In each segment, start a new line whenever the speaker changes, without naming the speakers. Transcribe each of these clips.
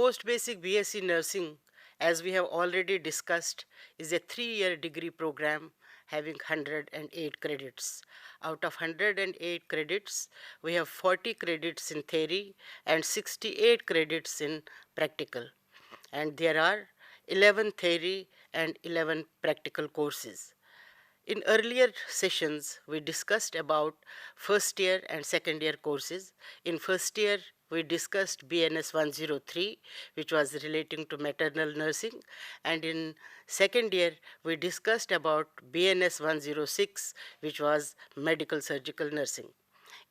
Post-basic BSc Nursing, as we have already discussed, is a 3-year degree program having 108 credits. Out of 108 credits, we have 40 credits in theory and 68 credits in practical. And there are 11 theory and 11 practical courses. In earlier sessions, we discussed about first year and second year courses. In first year, we discussed BNS 103, which was relating to maternal nursing. And in second year, we discussed about BNS 106, which was medical surgical nursing.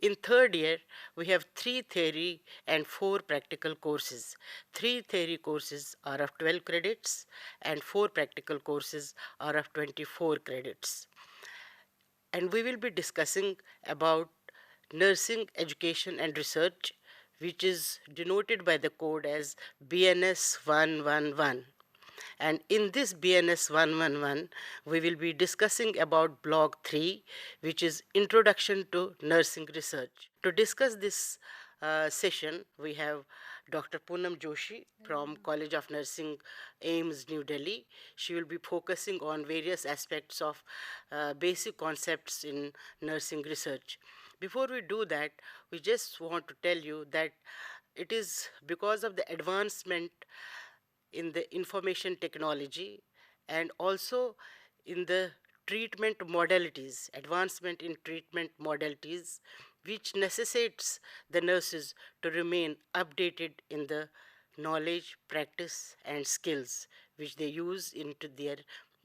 In third year, we have 3 theory and 4 practical courses. 3 theory courses are of 12 credits and 4 practical courses are of 24 credits. And we will be discussing about nursing education and research, which is denoted by the code as BNS 111. And in this BNS 111, we will be discussing about block 3, which is Introduction to Nursing Research. To discuss this session, we have Dr. Poonam Joshi from College of Nursing, AIIMS, New Delhi. She will be focusing on various aspects of basic concepts in nursing research. Before we do that, we just want to tell you that it is because of the advancement in the information technology and also in the treatment modalities, advancement in treatment modalities, which necessitates the nurses to remain updated in the knowledge, practice, and skills which they use into their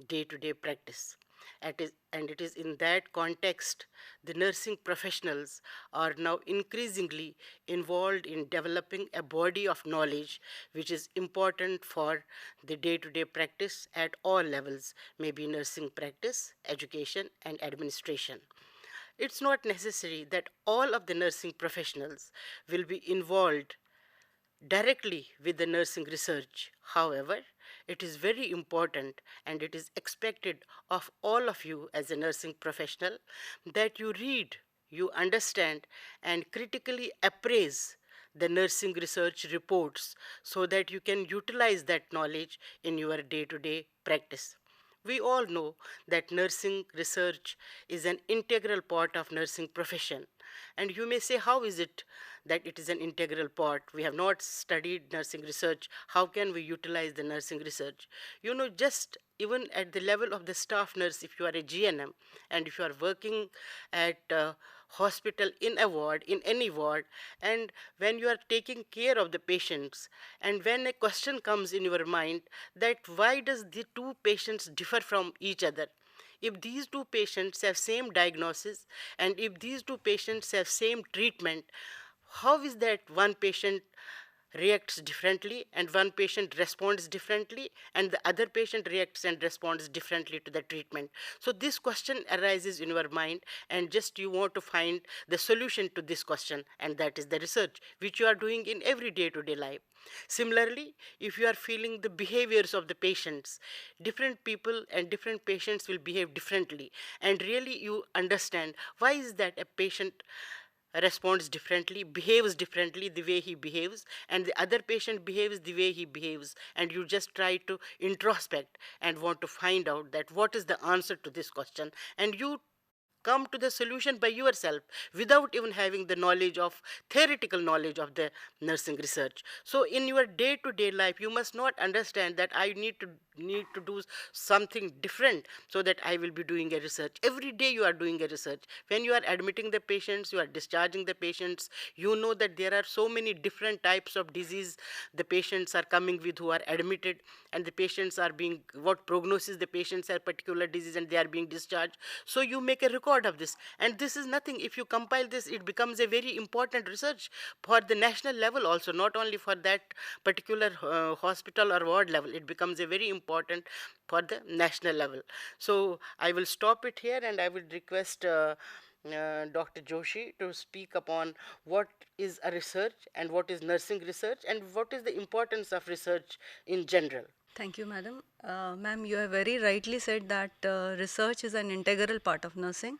day-to-day practice. And it is in that context the nursing professionals are now increasingly involved in developing a body of knowledge which is important for the day-to-day practice at all levels, maybe nursing practice, education, and administration. It's not necessary that all of the nursing professionals will be involved directly with the nursing research. However, it is very important and it is expected of all of you as a nursing professional that you read, you understand, and critically appraise the nursing research reports so that you can utilize that knowledge in your day-to-day practice. We all know that nursing research is an integral part of nursing profession. And you may say, how is it that it is an integral part? We have not studied nursing research. How can we utilize the nursing research? You know, just even at the level of the staff nurse, if you are a GNM and if you are working at a hospital in a ward, in any ward, and when you are taking care of the patients, and when a question comes in your mind that why does the two patients differ from each other? If these two patients have same diagnosis and if these two patients have same treatment, how is that one patient reacts differently and one patient responds differently and the other patient reacts and responds differently to the treatment? So this question arises in your mind and just you want to find the solution to this question, and that is the research which you are doing in every day-to-day life. Similarly, if you are feeling the behaviors of the patients, different people and different patients will behave differently, and really you understand why is that a patient responds differently, behaves differently the way he behaves, and the other patient behaves the way he behaves, and you just try to introspect and want to find out that what is the answer to this question, and you come to the solution by yourself without even having the knowledge of theoretical knowledge of the nursing research. So in your day-to-day life you must not understand that I need to do something different so that I will be doing a research. Every day you are doing a research. When you are admitting the patients, you are discharging the patients, you know that there are so many different types of disease the patients are coming with who are admitted, and the patients are being, what prognosis the patients have particular disease and they are being discharged. So you make a record of this, and this is nothing. If you compile this, it becomes a very important research for the national level also, not only for that particular hospital or ward level. It becomes a very important for the national level. So I will stop it here and I will request Dr. Joshi to speak upon what is a research and what is nursing research and what is the importance of research in general.
Thank you, madam. Ma'am, you have very rightly said that research is an integral part of nursing.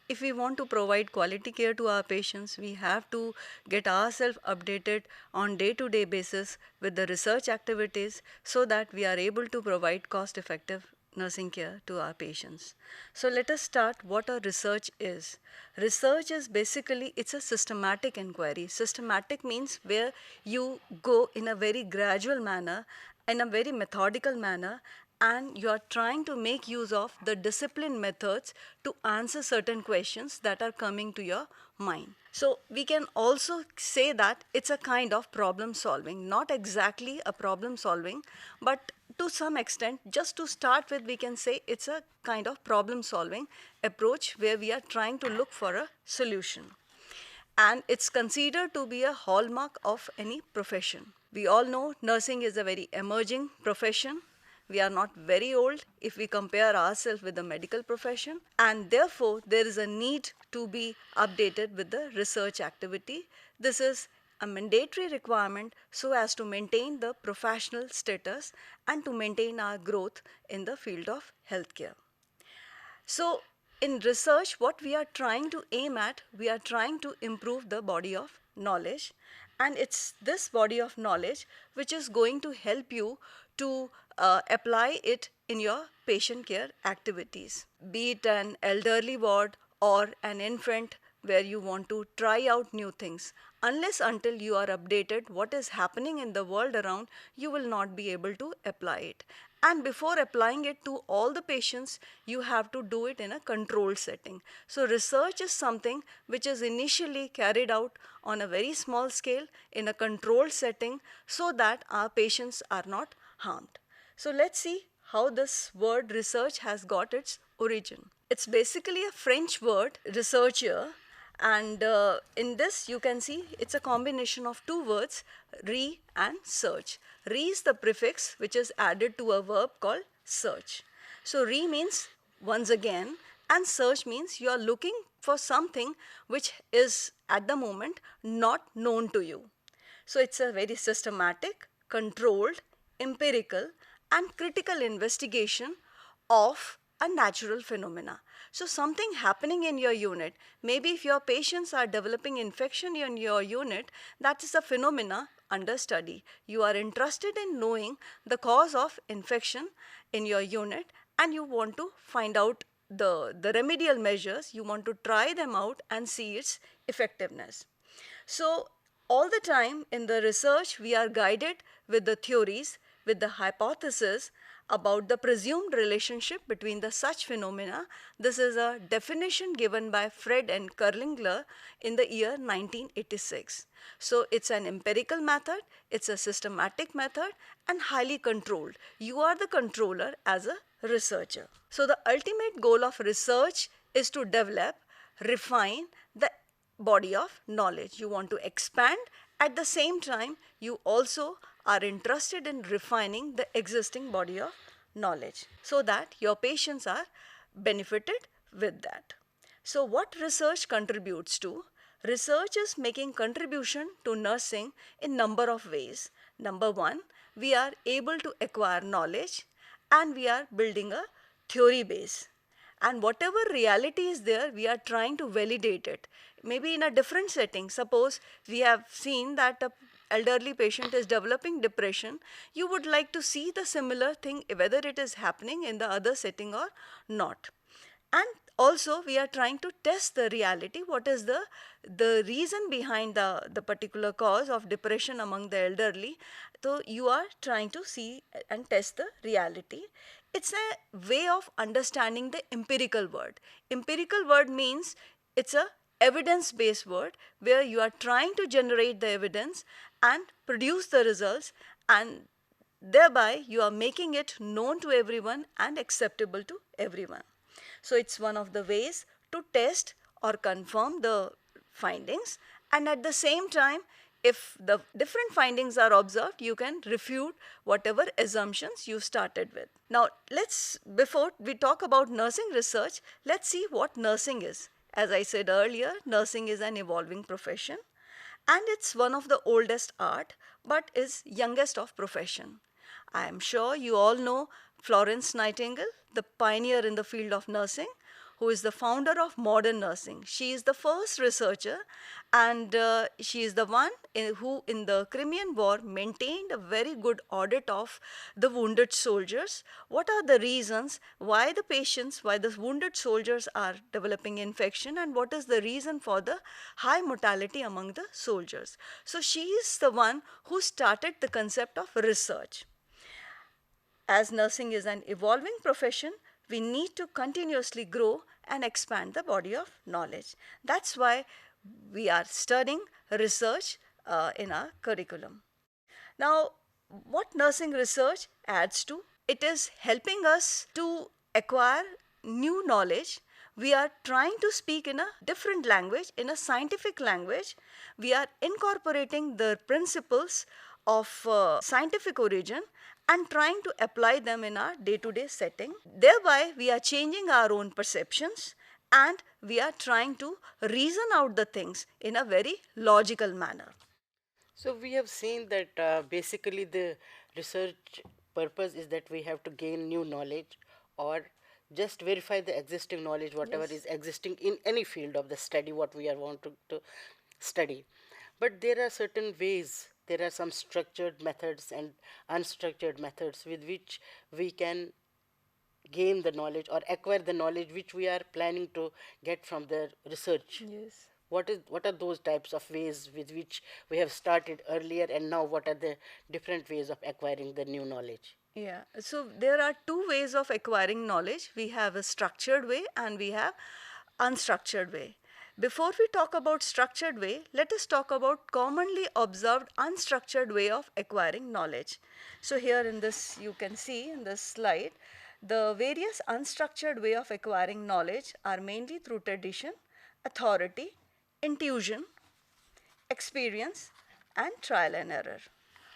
If we want to provide quality care to our patients, we have to get ourselves updated on day-to-day basis with the research activities so that we are able to provide cost-effective nursing care to our patients. So let us start what a research is. Research is basically, it's a systematic inquiry. Systematic means where you go in a very gradual manner, in a very methodical manner, and you are trying to make use of the discipline methods to answer certain questions that are coming to your mind. So we can also say that it's a kind of problem solving, not exactly a problem solving, but to some extent, just to start with, we can say it's a kind of problem solving approach where we are trying to look for a solution, and it's considered to be a hallmark of any profession. We all know nursing is a very emerging profession. We are not very old if we compare ourselves with the medical profession, and therefore there is a need to be updated with the research activity. This is a mandatory requirement so as to maintain the professional status and to maintain our growth in the field of healthcare. So, in research, what we are trying to aim at, we are trying to improve the body of knowledge. And it's this body of knowledge which is going to help you to apply it in your patient care activities, be it an elderly ward or an infant where you want to try out new things. Unless until you are updated what is happening in the world around, you will not be able to apply it. And before applying it to all the patients, you have to do it in a controlled setting. So research is something which is initially carried out on a very small scale in a controlled setting so that our patients are not harmed. So let's see how this word research has got its origin. It's basically a French word, researcher, and in this you can see it's a combination of two words, re and search. Re is the prefix which is added to a verb called search. So re means once again, and search means you are looking for something which is at the moment not known to you. So it's a very systematic, controlled, empirical, and critical investigation of a natural phenomena. So something happening in your unit, maybe if your patients are developing infection in your unit, that is a phenomena under study. You are interested in knowing the cause of infection in your unit and you want to find out the remedial measures, you want to try them out and see its effectiveness. So all the time in the research, we are guided with the theories, with the hypothesis about the presumed relationship between the such phenomena. This is a definition given by Fred and Kerlinger in the year 1986. So it's an empirical method, it's a systematic method and highly controlled. You are the controller as a researcher. So the ultimate goal of research is to develop, refine the body of knowledge. You want to expand. At the same time, you also are interested in refining the existing body of knowledge so that your patients are benefited with that. So what research contributes to? Research is making contribution to nursing in number of ways. Number one, we are able to acquire knowledge and we are building a theory base, and whatever reality is there, we are trying to validate it, maybe in a different setting. Suppose we have seen that a elderly patient is developing depression, you would like to see the similar thing whether it is happening in the other setting or not. And also we are trying to test the reality, what is the reason behind the particular cause of depression among the elderly. So you are trying to see and test the reality. It's a way of understanding the empirical word. Empirical word means it's a evidence based word where you are trying to generate the evidence and produce the results, and thereby you are making it known to everyone and acceptable to everyone. So it's one of the ways to test or confirm the findings, and at the same time, if the different findings are observed, you can refute whatever assumptions you started with. Now before we talk about nursing research, let's see what nursing is. As I said earlier, nursing is an evolving profession and it's one of the oldest art but is youngest of profession. I am sure you all know Florence Nightingale, the pioneer in the field of nursing, who is the founder of modern nursing. She is the first researcher, and she is the one who, in the Crimean War, maintained a very good audit of the wounded soldiers. What are the reasons why the patients, why the wounded soldiers are developing infection, and what is the reason for the high mortality among the soldiers? So, she is the one who started the concept of research. As nursing is an evolving profession, we need to continuously grow and expand the body of knowledge. That's why we are studying research in our curriculum. Now, what nursing research adds to? It is helping us to acquire new knowledge. We are trying to speak in a different language, in a scientific language. We are incorporating the principles of scientific origin and trying to apply them in our day to day setting. Thereby, we are changing our own perceptions and we are trying to reason out the things in a very logical manner.
So we have seen that basically the research purpose is that we have to gain new knowledge or just verify the existing knowledge, whatever
Yes.
is existing in any field of the study, what we are wanting to study. But there are certain ways, there are some structured methods and unstructured methods with which we can gain the knowledge or acquire the knowledge which we are planning to get from the research.
Yes.
What are those types of ways with which we have started earlier, and now what are the different ways of acquiring the new knowledge?
Yeah, so there are two ways of acquiring knowledge. We have a structured way and we have unstructured way. Before we talk about structured way, let us talk about commonly observed unstructured way of acquiring knowledge. So here in this, you can see in this slide, the various unstructured way of acquiring knowledge are mainly through tradition, authority, intuition, experience, and trial and error.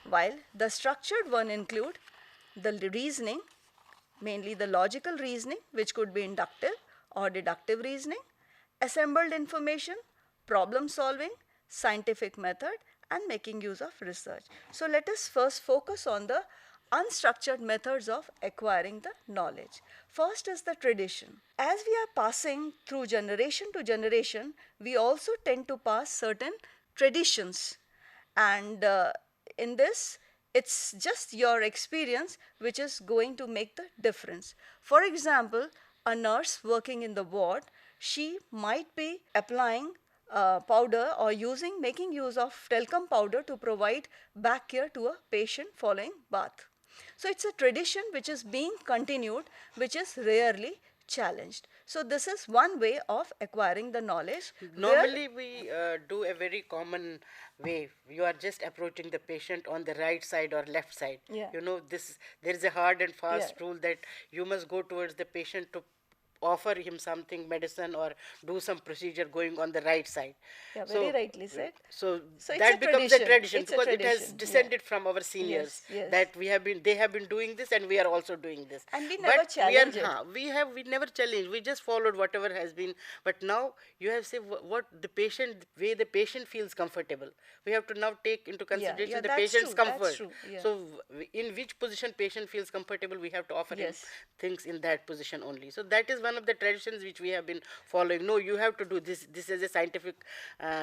While the structured one include the reasoning, mainly the logical reasoning, which could be inductive or deductive reasoning, assembled information, problem solving, scientific method, and making use of research. So let us first focus on the unstructured methods of acquiring the knowledge. First is the tradition. As we are passing through generation to generation, we also tend to pass certain traditions. And in this, it's just your experience which is going to make the difference. For example, a nurse working in the ward, she might be applying powder or making use of talcum powder to provide back care to a patient following bath. So it's a tradition which is being continued, which is rarely challenged. So this is one way of acquiring the knowledge where,
Normally, we do a very common way. You are just approaching the patient on the right side or left side.
yeah,
You know, this there is a hard and
yeah,
fast rule that you must go towards the patient to offer him something, medicine, or do some procedure going on the right side.
yeah, very
So,
rightly said.
so
So it's a
that becomes a
tradition.
tradition
It's a
because it has
tradition. Yeah.
descended from our seniors
Yes, yes.
that they have been doing this and we are also doing this.
And we
But
never challenge it.
we never challenged. We just followed whatever has been. But now you have said what the patient way the patient feels comfortable. We have to now take into
Yeah, yeah,
consideration the
that's
patient's
true. That's
comfort.
true. Yeah.
So in which position patient feels comfortable, we have to offer him
Yes.
things in that position only. So that is one of the traditions which we have been following. No, you have to do this. This is a scientific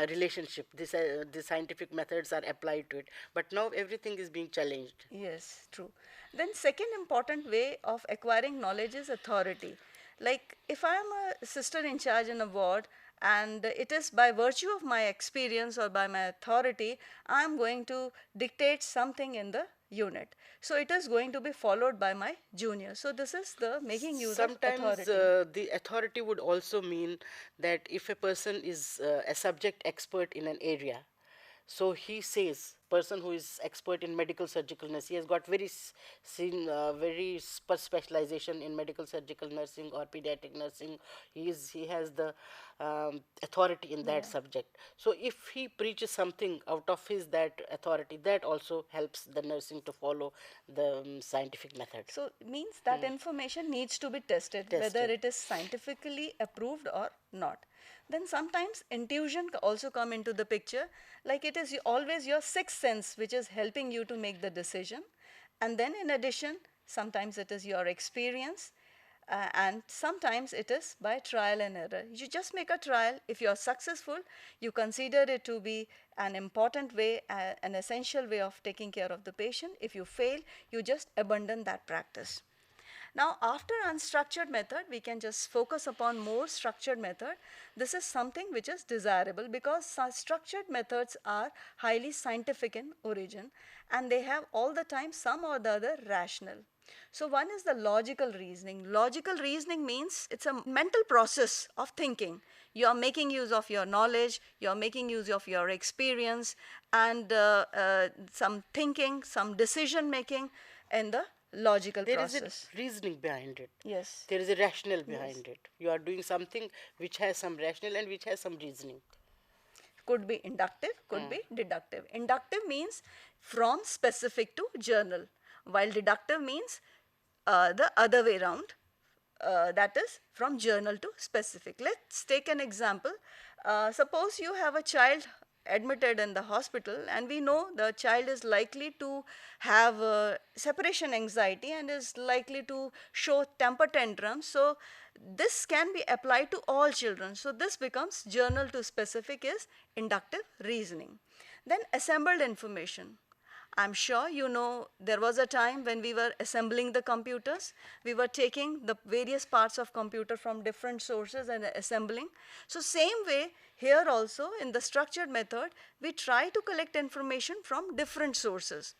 relationship. The scientific methods are applied to it. But now everything is being challenged.
Yes, true. Then second important way of acquiring knowledge is authority. Like if I am a sister in charge in a ward and it is by virtue of my experience or by my authority, I am going to dictate something in the unit. So it is going to be followed by my junior. So this is the making use of
Sometimes
authority.
the authority would also mean that if a person is a subject expert in an area, so he says person who is expert in medical surgical nurse, he has got very specialization in medical surgical nursing or pediatric nursing. He has the authority in that
Yeah.
subject. So if he preaches something out of his that authority, that also helps the nursing to follow the scientific method.
So it means that information needs to be tested whether
Tested.
it is scientifically approved or not. Then sometimes intuition also come into the picture, like it is always your sixth sense which is helping you to make the decision. And then in addition, sometimes it is your experience, and sometimes it is by trial and error. You just make a trial. If you are successful, you consider it to be an important way, an essential way of taking care of the patient. If you fail, you just abandon that practice. Now, after unstructured method, we can just focus upon more structured method. This is something which is desirable because structured methods are highly scientific in origin, and they have all the time some or the other rational. So one is the logical reasoning. Logical reasoning means it's a mental process of thinking. You are making use of your knowledge, you are making use of your experience, and some thinking, some decision making in the logical
There is a
process.
reasoning behind it.
Yes.
There is a rationale behind it. You are doing something which has some rationale and which has some reasoning.
Could be inductive, could be deductive. Inductive means from specific to general, while deductive means the other way around, that is from journal to specific. Let's take an example. Suppose you have a child admitted in the hospital, and we know the child is likely to have separation anxiety and is likely to show temper tantrums. So this can be applied to all children. So this becomes journal to specific is inductive reasoning. Then assembled information. I'm sure you know there was a time when we were assembling the computers. We were taking the various parts of computer from different sources and assembling. So same way here also in the structured method, we try to collect information from different sources.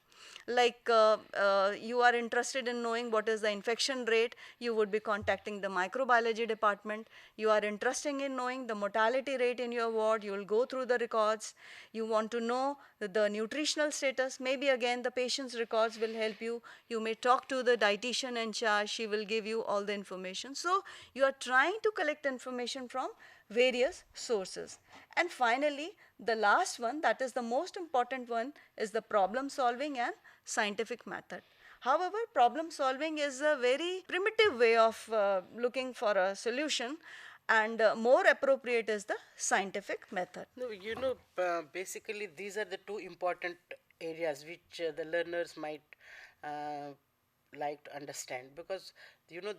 Like you are interested in knowing what is the infection rate, you would be contacting the microbiology department. You are interested in knowing the mortality rate in your ward, you will go through the records. You want to know the nutritional status, maybe again the patient's records will help you. You may talk to the dietitian in charge, she will give you all the information. So you are trying to collect information from various sources. And finally, the last one, that is the most important one, is the problem solving and scientific method. However, problem solving is a very primitive way of looking for a solution, and more appropriate is the scientific method.
No, basically these are the two important areas which the learners might uh, like to understand, because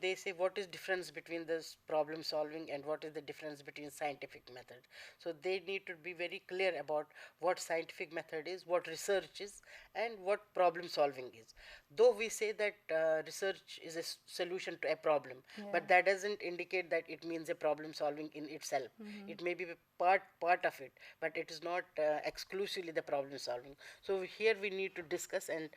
they say what is difference between this problem solving and what is the difference between scientific method. So they need to be very clear about what scientific method is, what research is, and what problem solving is. Though we say that research is a solution to a problem, but that doesn't indicate that it means a problem solving in itself. It may be part of it, but it is not exclusively the problem solving. So here we need to discuss and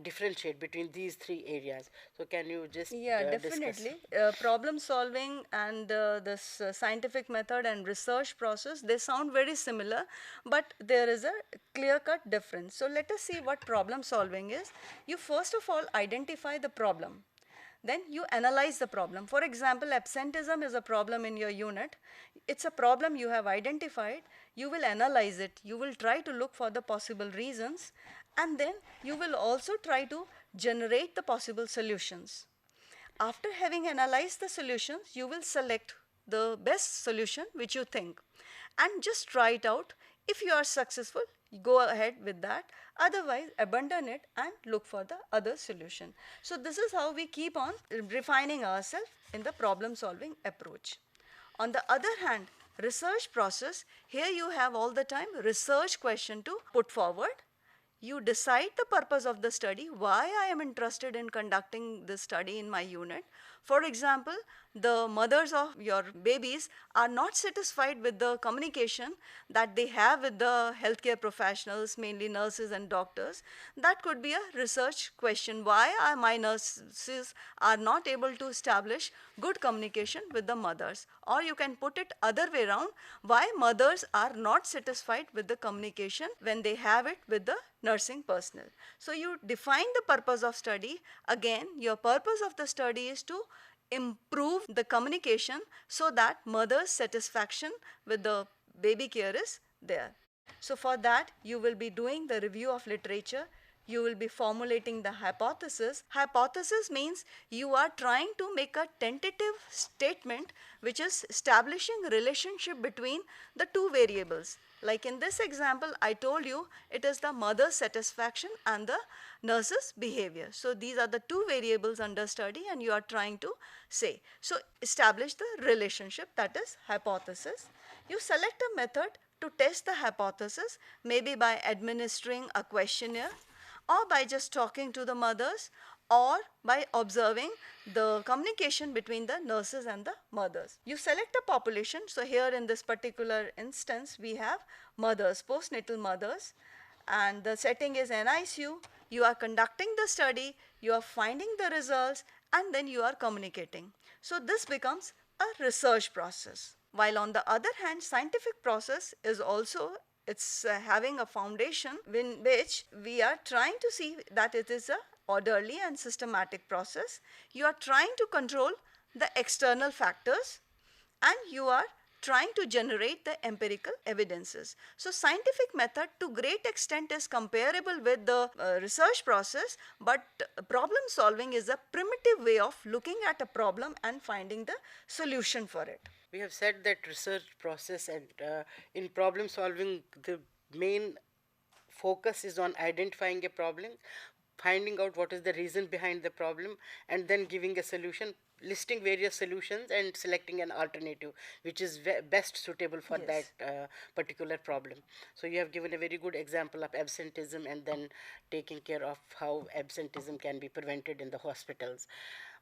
differentiate between these three areas. So can you just
Yeah,
discuss?
definitely. Problem solving and this scientific method and research process, they sound very similar, but there is a clear cut difference. So let us see what problem solving is. You first of all identify the problem. Then you analyze the problem. For example, absenteeism is a problem in your unit. It's a problem you have identified. You will analyze it. You will try to look for the possible reasons, and then you will also try to generate the possible solutions. After having analyzed the solutions, you will select the best solution which you think and just try it out. If you are successful, go ahead with that. Otherwise, abandon it and look for the other solution. So this is how we keep on refining ourselves in the problem solving approach. On the other hand, research process, here you have all the time research question to put forward. You decide the purpose of the study, why I am interested in conducting this study in my unit. For example, the mothers of your babies are not satisfied with the communication that they have with the healthcare professionals, mainly nurses and doctors. That could be a research question. Why are my nurses are not able to establish good communication with the mothers? Or you can put it other way around, why mothers are not satisfied with the communication when they have it with the nursing personnel. So you define the purpose of study. Again, your purpose of the study is to improve the communication so that mother's satisfaction with the baby care is there. So for that, you will be doing the review of literature. You will be formulating the hypothesis. Hypothesis means you are trying to make a tentative statement which is establishing relationship between the two variables. Like in this example, I told you it is the mother's satisfaction and the nurse's behavior. So these are the two variables under study and you are trying to say. So establish the relationship, that is hypothesis. You select a method to test the hypothesis, maybe by administering a questionnaire or by just talking to the mothers or by observing the communication between the nurses and the mothers. You select a population. So here in this particular instance, we have mothers, postnatal mothers, and the setting is NICU. You are conducting the study, you are finding the results, and then you are communicating. So this becomes a research process. While on the other hand, scientific process is also, it's having a foundation in which we are trying to see that it is a orderly and systematic process. You are trying to control the external factors and you are trying to generate the empirical evidences. So scientific method to great extent is comparable with the research process, but problem solving is a primitive way of looking at a problem and finding the solution for it.
We have said that research process and in problem solving, the main focus is on identifying a problem, finding out what is the reason behind the problem, and then giving a solution, listing various solutions and selecting an alternative which is best suitable for
Yes.
that particular problem. So you have given a very good example of absenteeism and then taking care of how absenteeism can be prevented in the hospitals.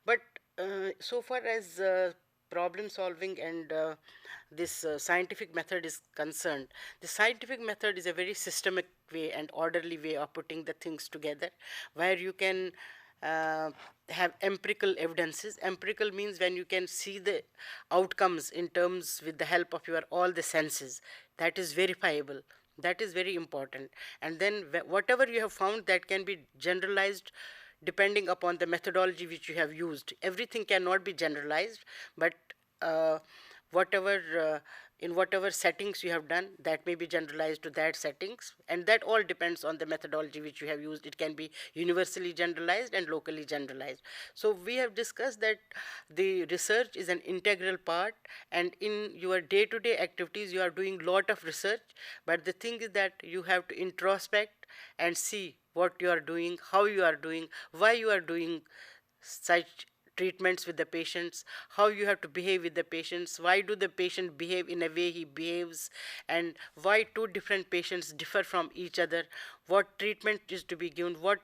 But so far as problem solving and this scientific method is concerned, the scientific method is a very systemic way and orderly way of putting the things together, where you can have empirical evidences. Empirical means when you can see the outcomes in terms with the help of your all the senses. That is verifiable. That is very important. And then whatever you have found, that can be generalized depending upon the methodology which you have used. Everything cannot be generalized, but uh, whatever in whatever settings you have done, that may be generalized to that settings, and that all depends on the methodology which you have used. It can be universally generalized and locally generalized. So we have discussed that the research is an integral part, and in your day-to-day activities you are doing lot of research, but the thing is that you have to introspect and see what you are doing, how you are doing, why you are doing such treatments with the patients, how you have to behave with the patients, why do the patient behave in a way he behaves, and why two different patients differ from each other, what treatment is to be given, what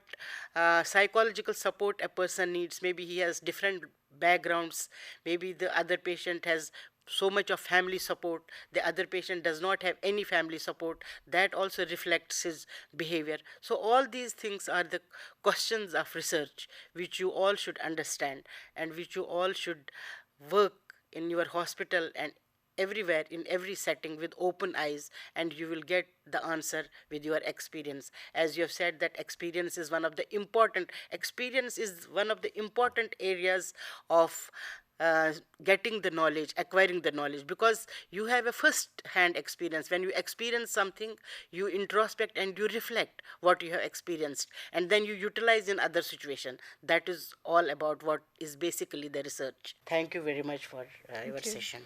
psychological support a person needs. Maybe he has different backgrounds, maybe the other patient has so much of family support, the other patient does not have any family support, that also reflects his behavior. So all these things are the questions of research which you all should understand and which you all should work in your hospital and everywhere in every setting with open eyes, and you will get the answer with your experience. As you have said, that experience is one of the important areas of getting the knowledge, acquiring the knowledge, because you have a first hand experience. When you experience something, you introspect and you reflect what you have experienced, and then you utilize in other situation. That is all about what is basically the research. Thank you very much for your
Thank you.
session.